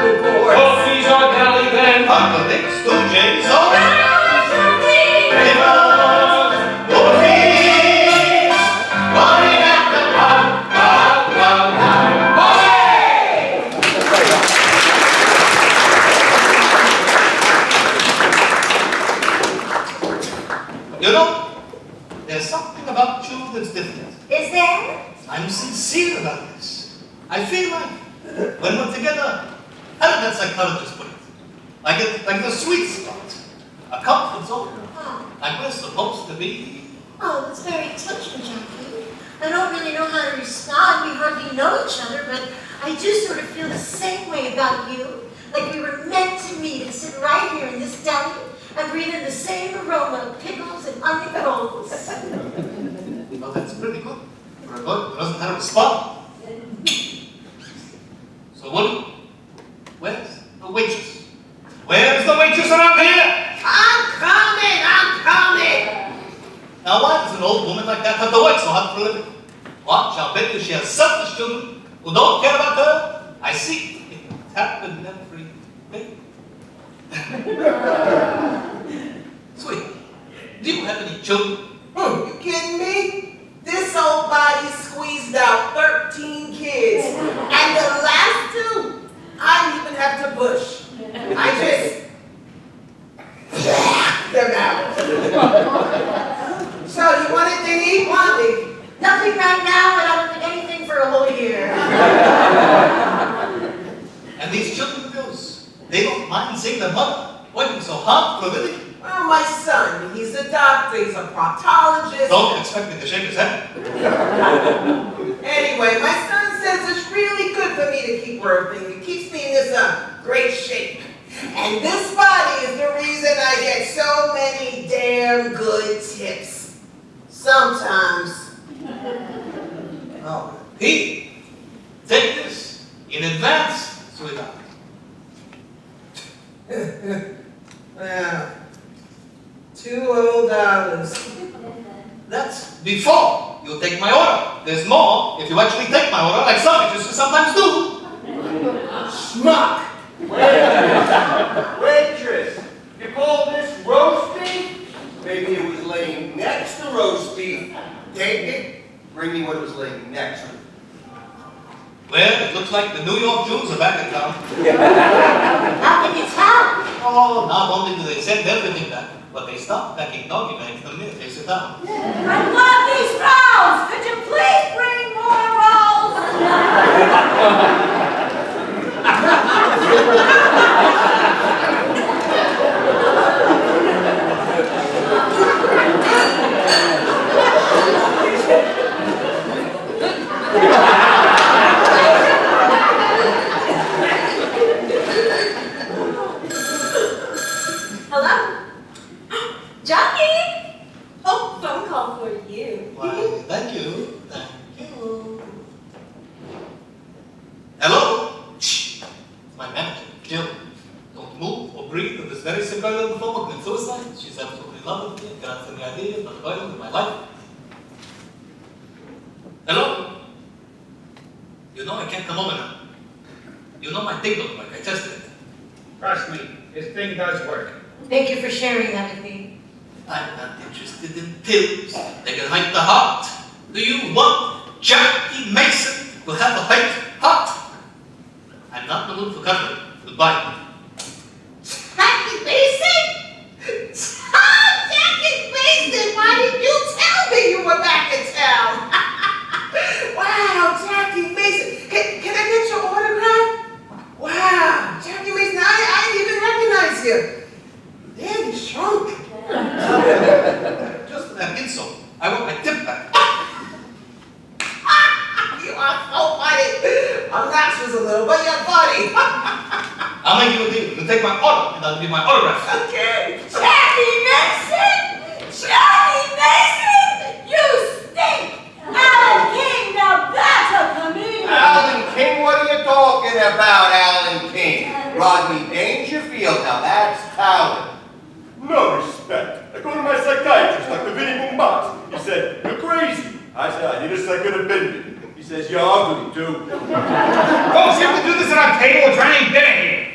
reports. Coffees or galley then. Uncle Nick, Stooges, oh, you know, there's something about you that's different. Is there? I'm sincere about this. I feel like when we're together, how did that psychologist put it? Like the sweet spot, a comfort zone, like we're supposed to be. Oh, that's very touching, Jackie. I don't really know how to respond. We hardly know each other, but I do sort of feel the same way about you. Like we were meant to meet and sit right here in this deli and breathe in the same aroma of pickles and onion rolls. Well, that's pretty good for a boy who doesn't have a respond. So where's the waitress? Where's the waitress around here? I'm coming! Now why does an old woman like that have to work so hard for a living? Watch, I'll bet you she has selfish children who don't care about her. I see. It happened every day. Sweet, do you have any children? You kidding me? This old body squeezed out 13 kids. And the last two, I didn't even have to push. I just them out. So you want anything to eat, Wally? Nothing right now, and I don't think anything for a whole year. And these children of yours, they don't mind seeing their mother working so hard for a living? Well, my son, he's a doctor, he's a proctologist. Don't expect me to shake his head. Anyway, my son says it's really good for me to keep working. It keeps me in this great shape. And this body is the reason I get so many damn good tips. Sometimes. Oh, Pete, take this in advance, sweetheart. Well, $2 That's before you take my order. There's more if you actually take my order, like some waitresses sometimes do. Schmuck! Waitress, you call this roast beef? Maybe it was laying next to roast beef. Take it. Bring me what it was laying next to. Well, it looks like the New York Jews are back in town. How can you tell? Oh, not only do they send everything back, but they stop packing doggy bags the minute they sit down. I love these rolls! Could you please bring more rolls? Hello? Jackie? Oh, phone call for you. Why, thank you. Thank you. Hello? Shh. It's my manager, Jill. Don't move or breathe on this very simple little phone of suicide. She's absolutely in love with me. Cannot send me ideas, not going in my life. Hello? You know I can't come over now. You know my thing don't work. I tested it. Trust me, this thing does work. Thank you for sharing that with me. I'm not interested in pills. They can hurt the heart. Do you want Jackie Mason to have a hurt heart? I'm not in the mood for cuddling. Goodbye. Jackie Mason? Oh, Jackie Mason! Why didn't you tell me you were back in town? Wow, Jackie Mason. Can I get your autograph? Wow, Jackie Mason, I didn't even recognize you. Damn, you shrunk. Just for that insult, I want my tip back. You are so funny. I'm nauseous a little, but you're funny. I'll make you a deal. You take my order, and I'll give you my autograph. Okay. Jackie Mason! Jackie Mason! You stink! Alan King, now that's a comedian! Alan King, what are you talking about, Alan King? Rodney Dangerfield, now that's talent. No respect. I go to my psychiatrist, Dr. Vinny Boombox. He said, you're crazy. I said, I need a second opinion. He says, you're ugly, too. Folks, you have to do this at our table. We're trying to get in here.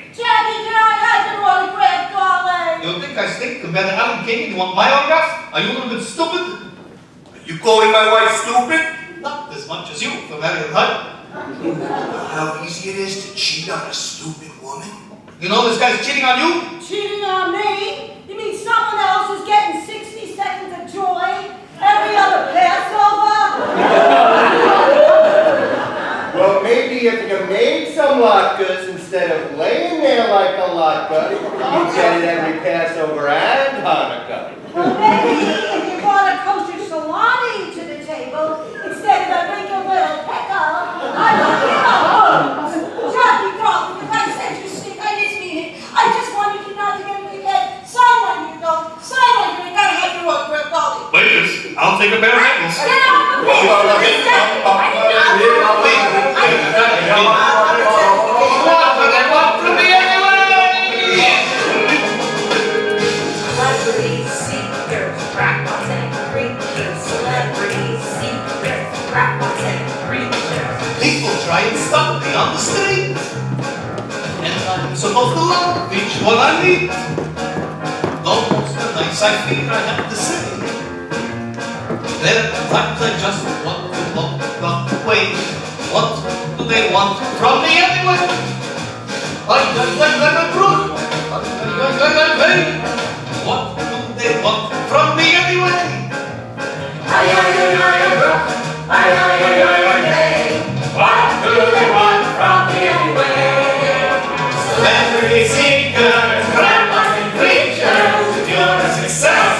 guys think compared to Alan King and you want my autograph? Are you a little bit stupid? You calling my wife stupid? Not as much as you for marrying her. How easy it is to cheat on a stupid woman. You know this guy's cheating on you? Cheating on me? You mean someone else is getting 60 seconds of joy every other Passover? Well, maybe if you made some latkes instead of laying there like a latke, you'd get it every Passover and Hanukkah. Well, maybe if you brought a kosher salami to the table instead of a wrinkled little pickle, I would give a hoot. Jackie, darling, if I said you stink, I didn't mean it. I just wanted you not to get in my head. Sign when you go. Sign when you're gonna have your autograph, darling. Wait, I'll take a pair of nickels. Get off of me! I did not. Celebrity seekers, crackpots and preachers. Celebrity seekers, crackpots and preachers. People try and stop me on the street, and I'm supposed to love each one I meet. Though most of the nights I fear I have to say, there are times I just want to look away. What do they want from me anyway? What do they want from me anyway? What do they want from me anyway? Celebrity seekers, crackpots and preachers. If you're a success,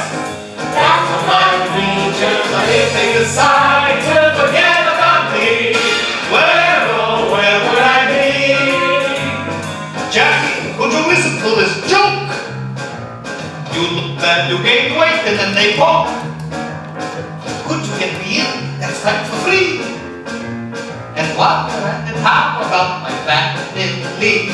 That's what my preachers but if they decide to forget about me, where would I be? Jackie, could you listen to this joke? You look bad, you gained weight, and then they poke. Could you get me in next time for free? And while you're at it, how about my back in leave?